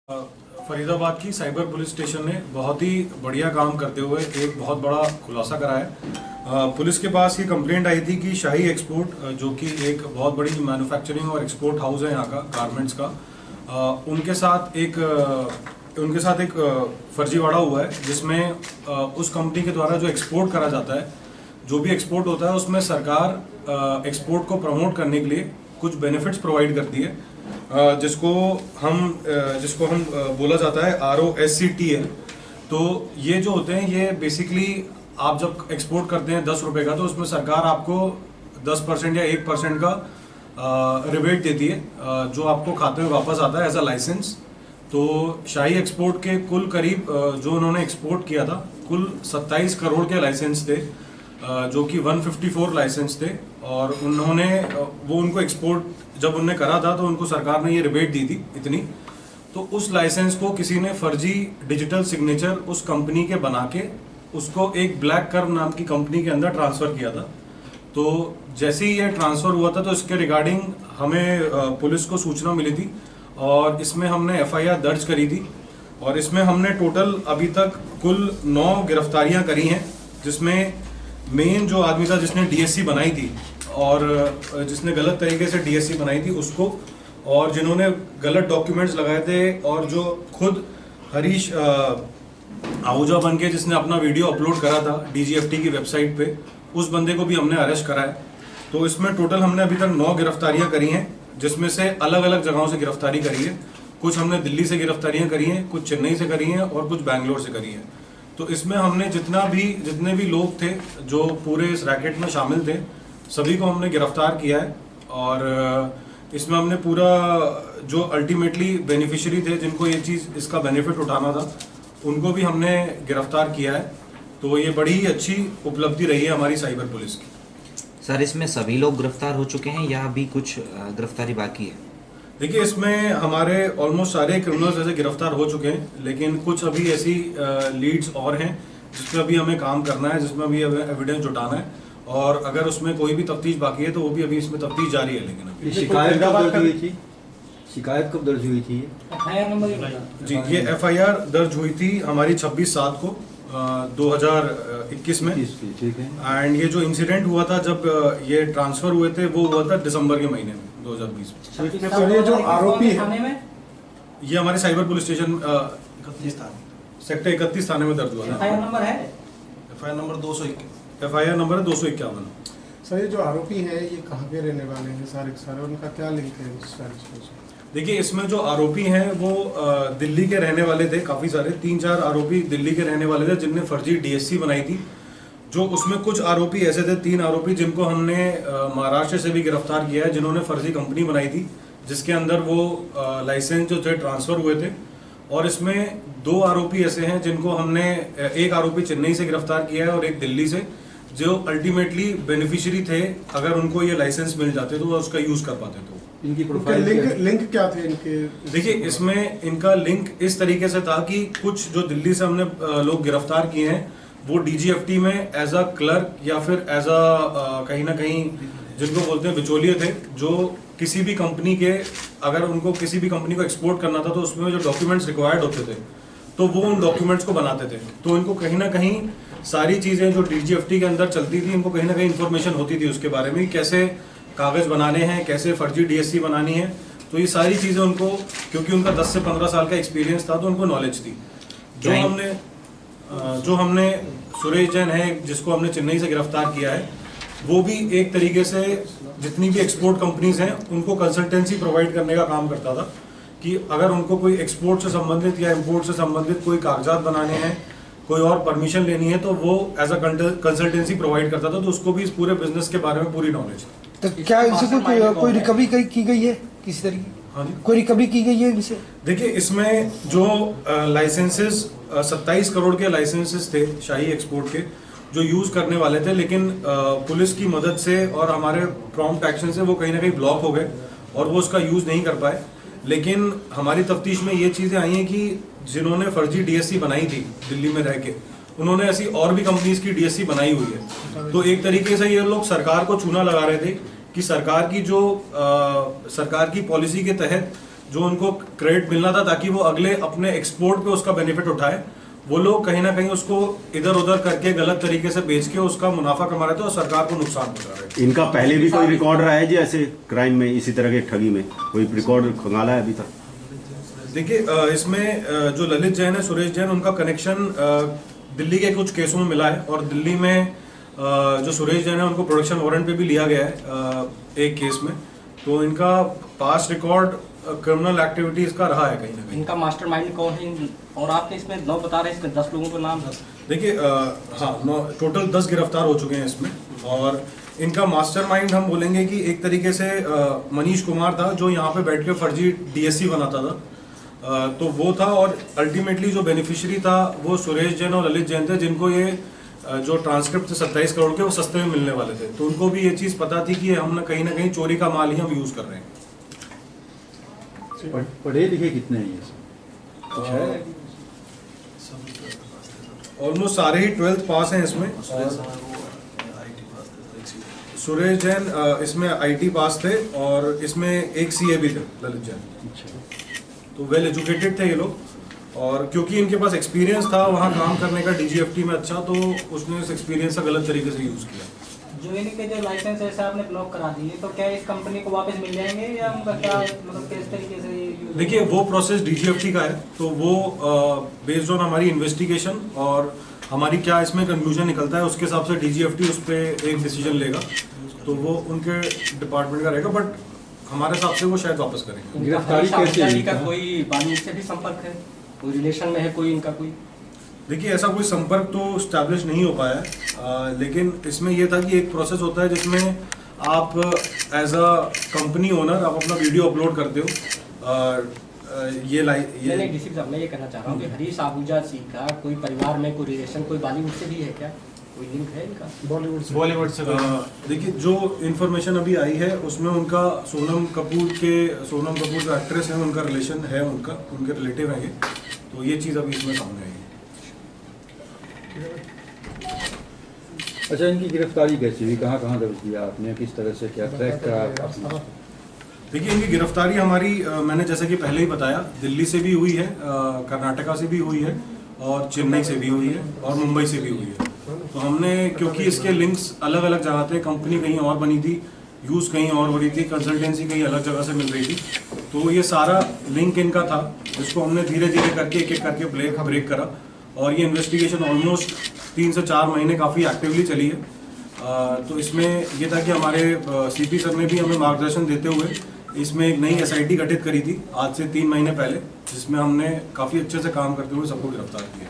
फरीदाबाद की cyber police station ने बहुत ही बढ़िया काम करते हुए एक बहुत बड़ा खुलासा करा है। पुलिस के पास ये कंप्लेंट आई थी कि शाही एक्सपोर्ट जो कि एक बहुत बड़ी मैन्युफैक्चरिंग और एक्सपोर्ट हाउस है यहाँ का गारमेंट्स का, उनके साथ एक फर्जीवाड़ा हुआ है जिसमें उस कंपनी के द्वारा जो एक्सपोर्ट करा जाता है, जो भी एक्सपोर्ट होता है उसमें सरकार एक्सपोर्ट को प्रमोट करने के लिए कुछ बेनिफिट्स प्रोवाइड करती है, जिसको हम बोला जाता है ROSCTL। तो ये जो होते हैं ये बेसिकली आप जब एक्सपोर्ट करते हैं 10 रुपये का, तो उसमें सरकार आपको 10% या 1% का रिबेट देती है, जो आपको खाते में वापस आता है एज अ लाइसेंस। तो शाही एक्सपोर्ट के कुल करीब जो उन्होंने एक्सपोर्ट किया था, कुल 27 करोड़ के लाइसेंस थे, जो कि 154 लाइसेंस थे। और उनको एक्सपोर्ट जब उन्होंने करा था तो उनको सरकार ने ये रिबेट दी थी इतनी। तो उस लाइसेंस को किसी ने फर्जी डिजिटल सिग्नेचर उस कंपनी के बना के उसको एक ब्लैक कर्व नाम की कंपनी के अंदर ट्रांसफ़र किया था। तो जैसे ही ये ट्रांसफ़र हुआ था तो इसके रिगार्डिंग हमें पुलिस को सूचना मिली थी और इसमें हमने FIR दर्ज करी थी। और इसमें हमने टोटल अभी तक कुल 9 गिरफ्तारियां करी हैं, जिसमें मेन जो आदमी था जिसने DSC बनाई थी और जिसने गलत तरीके से DSC बनाई थी उसको, और जिन्होंने गलत डॉक्यूमेंट्स लगाए थे, और जो खुद हरीश आहूजा बन के जिसने अपना वीडियो अपलोड करा था DGFT की वेबसाइट पे, उस बंदे को भी हमने अरेस्ट करा है। तो इसमें टोटल हमने अभी तक 9 गिरफ्तारियां करी हैं, जिसमें से अलग अलग जगहों से गिरफ्तारी करी है। कुछ हमने दिल्ली से गिरफ्तारियां करी हैं, कुछ चेन्नई से करी हैं और कुछ बैंगलोर से करी हैं। तो इसमें हमने जितने भी लोग थे जो पूरे इस रैकेट में शामिल थे, सभी को हमने गिरफ्तार किया है। और इसमें हमने पूरा जो अल्टीमेटली बेनिफिशियरी थे जिनको ये चीज़ इसका बेनिफिट उठाना था, उनको भी हमने गिरफ्तार किया है। तो ये बड़ी ही अच्छी उपलब्धि रही है हमारी साइबर पुलिस की। सर, इसमें सभी लोग गिरफ्तार हो चुके हैं या अभी कुछ गिरफ्तारी बाकी है? देखिए, इसमें हमारे ऑलमोस्ट सारे क्रिमिनल्स ऐसे गिरफ्तार हो चुके हैं, लेकिन कुछ अभी ऐसी लीड्स और हैं जिसमें अभी हमें काम करना है, जिसमें अभी एविडेंस जुटाना है। और अगर उसमें कोई भी तफ्तीश बाकी है तो वो भी अभी इसमें तफ्तीश जारी है। लेकिन अभी शिकायत कब दर्ज हुई थी? शिकायत कब दर्ज हुई थी? जी, ये FIR दर्ज हुई थी हमारी 26/7 को 2021 में। ठीक है। एंड ये जो इंसिडेंट हुआ था जब ये ट्रांसफर हुए थे, वो हुआ था दिसंबर के महीने में 2020 में। तो ये जो आरोपी है, ये हमारे साइबर पुलिस स्टेशन सेक्टर 31 थाने में दर्ज हुआ था। FIR नंबर है? FIR number 251। सर, ये जो आरोपी है ये कहाँ के रहने वाले हैं सारे के सारे, उनका क्या लिंक है इस सारी चीज़ से? देखिए, इसमें जो आरोपी हैं वो दिल्ली के रहने वाले थे, काफ़ी सारे 3-4 आरोपी दिल्ली के रहने वाले थे जिनने फर्जी DSC बनाई थी। जो उसमें कुछ आरोपी ऐसे थे, 3 आरोपी जिनको हमने महाराष्ट्र से भी गिरफ्तार किया है, जिन्होंने फर्जी कंपनी बनाई थी जिसके अंदर वो लाइसेंस जो थे ट्रांसफ़र हुए थे। और इसमें 2 आरोपी ऐसे हैं जिनको हमने, एक आरोपी चेन्नई से गिरफ्तार किया है और एक दिल्ली से, जो अल्टीमेटली बेनिफिशियरी थे। अगर उनको ये लाइसेंस मिल जाते तो वो उसका यूज़ कर पाते। तो इनकी प्रोफाइल लिंक क्या थे इनके? देखिए, इसमें इनका लिंक इस तरीके से था कि कुछ जो दिल्ली से हमने लोग गिरफ्तार किए हैं वो DGFT में एज अ क्लर्क या फिर एज अ कहीं ना कहीं जिनको बोलते हैं बिचौलिए थे, जो किसी भी कंपनी के, अगर उनको किसी भी कंपनी को एक्सपोर्ट करना था तो उसमें जो डॉक्यूमेंट्स रिक्वायर्ड होते थे तो वो उन डॉक्यूमेंट्स को बनाते थे। तो इनको कहीं ना कहीं सारी चीज़ें जो DGFT के अंदर चलती थी, इनको कहीं ना कहीं इन्फॉर्मेशन होती थी उसके बारे में, कैसे कागज़ बनाने हैं, कैसे फर्जी DSC बनानी है। तो ये सारी चीज़ें उनको, क्योंकि उनका 10 से 15 साल का एक्सपीरियंस था, तो उनको नॉलेज थी। जो हमने सुरेश जैन है जिसको हमने चेन्नई से गिरफ्तार किया है, वो भी एक तरीके से जितनी भी एक्सपोर्ट कंपनीज हैं उनको कंसल्टेंसी प्रोवाइड करने का काम करता था, कि अगर उनको कोई एक्सपोर्ट से संबंधित या इंपोर्ट से संबंधित कोई कागजात बनाने हैं, कोई और परमिशन लेनी है, तो वो एज अ कंसल्टेंसी प्रोवाइड करता था। तो उसको भी इस पूरे बिजनेस के बारे में पूरी नॉलेज है। तो क्या इनसे कोई रिकवरी की गई है किसी तरीके? हाँ जी, कोई रिकवरी की गई है इनसे? देखिए, इसमें जो लाइसेंसेस 27 करोड़ के लाइसेंसेस थे शाही एक्सपोर्ट के, जो यूज़ करने वाले थे, लेकिन पुलिस की मदद से और हमारे प्रॉम्प्ट एक्शन से वो कहीं ना कहीं ब्लॉक हो गए और वो उसका यूज़ नहीं कर पाए। लेकिन हमारी तफ्तीश में ये चीज़ें आई हैं कि जिन्होंने फर्जी DSC बनाई थी दिल्ली में रह के, उन्होंने ऐसी और भी कंपनीज की DSC बनाई हुई है। तो एक तरीके से ये लोग सरकार को चूना लगा रहे थे कि सरकार की पॉलिसी के तहत जो उनको क्रेडिट मिलना था ताकि वो अगले अपने एक्सपोर्ट पे उसका बेनिफिट उठाए, वो लोग कहीं ना कहीं उसको इधर उधर करके गलत तरीके से बेच के उसका मुनाफा कमा रहे थे और सरकार को नुकसान पहुंचा रहे थे। इनका पहले भी कोई रिकॉर्ड रहा है जी ऐसे क्राइम में, इसी तरह के ठगी में कोई रिकॉर्ड खंगाला है अभी तक? देखिए इसमें जो ललित जैन है, सुरेश जैन, उनका कनेक्शन दिल्ली के कुछ केसों में मिला है और दिल्ली में जो सुरेश जैन है उनको प्रोडक्शन वारंट पे भी लिया गया है एक केस में। तो इनका पास्ट रिकॉर्ड क्रिमिनल एक्टिविटीज का रहा है कहीं ना कहीं। इनका मास्टरमाइंड कौन है? और आपने इसमें 9 बता रहे हैं, इसमें 10 लोगों के नाम। देखिए हाँ, टोटल 10 गिरफ्तार हो चुके हैं इसमें। और इनका मास्टरमाइंड हम बोलेंगे कि एक तरीके से मनीष कुमार था जो यहाँ पे बैठ के फर्जी डीएससी बनाता था, तो वो था। और अल्टीमेटली जो बेनिफिशियरी था वो सुरेश जैन और ललित जैन थे, जिनको ये जो ट्रांसक्रिप्ट थे 27 करोड़ के वो सस्ते में मिलने वाले थे। तो उनको भी ये चीज़ पता थी कि हम ना कहीं चोरी का माल ही हम यूज़ कर रहे हैं। पढ़े लिखे कितने हैं ये कुछ है? ऑलमोस्ट सारे ही 12th पास हैं इसमें। सुरेश जैन इसमें आईटी पास थे और इसमें एक सीए भी थे, ललित जैन। तो वेल एजुकेटेड थे ये लोग, और क्योंकि इनके पास एक्सपीरियंस था वहाँ काम करने का डीजीएफटी में अच्छा, तो उसने इस एक्सपीरियंस का गलत तरीके से यूज़ किया। जो इनके जो लाइसेंस ऐसे आपने ब्लॉक करा दिए, तो क्या इस कंपनी को वापस मिल जाएंगे या उनका क्या मतलब किस तरीके से? देखिए वो प्रोसेस डीजीएफटी का है, तो वो बेस्ड ऑन हमारी इन्वेस्टिगेशन और हमारी क्या इसमें कंक्लूजन निकलता है उसके हिसाब से डीजीएफटी उस पर एक डिसीजन लेगा। तो वो उनके डिपार्टमेंट का रहेगा, बट हमारे हिसाब से वो शायद वापस करेंगे। गिरफ्तारी कैसे हुई? का कोई बानी से भी संपर्क है, कोई रिलेशन में है कोई इनका कोई? देखिए ऐसा कोई संपर्क तो स्टैब्लिश नहीं हो पाया है, लेकिन इसमें यह था कि एक प्रोसेस होता है जिसमें आप एज अ कंपनी ओनर आप अपना वीडियो अपलोड करते हो। नहीं डीसीपी साहब, मैं ये कहना चाह रहा हूँ कि हरीश आहूजा जी का कोई परिवार में कोई रिलेशन कोई बॉलीवुड से भी है क्या? कोई लिंक है इनका बॉलीवुड से? देखिए जो इन्फॉर्मेशन अभी आई है उसमें उनका सोनम कपूर जो एक्ट्रेस है उनका रिलेशन है, उनके रिलेटिव हैं ये। तो ये चीज़ अभी इसमें सामने आई है। अच्छा, इनकी गिरफ्तारी कैसे हुई? कहाँ कहाँ दर्ज किया आपने? किस तरह से क्या ट्रैक करा आपने? देखिए इनकी गिरफ्तारी हमारी मैंने जैसे कि पहले ही बताया, दिल्ली से भी हुई है, कर्नाटका से भी हुई है और चेन्नई से भी हुई है और मुंबई से भी हुई है। तो हमने क्योंकि इसके लिंक्स अलग अलग जगह थे, कंपनी कहीं और बनी थी, यूज़ कहीं और हो रही थी, कंसल्टेंसी कहीं अलग जगह से मिल रही थी, तो ये सारा लिंक इनका था जिसको हमने धीरे धीरे करके एक एक करके ब्रेक करा। और ये इन्वेस्टिगेशन ऑलमोस्ट 3 से 4 महीने काफ़ी एक्टिवली चली है। तो इसमें ये था कि हमारे सीपी सर ने भी हमें मार्गदर्शन देते हुए इसमें एक नई एसआईटी गठित करी थी आज से 3 महीने पहले, जिसमें हमने काफ़ी अच्छे से काम करते हुए सबको गिरफ्तार किया।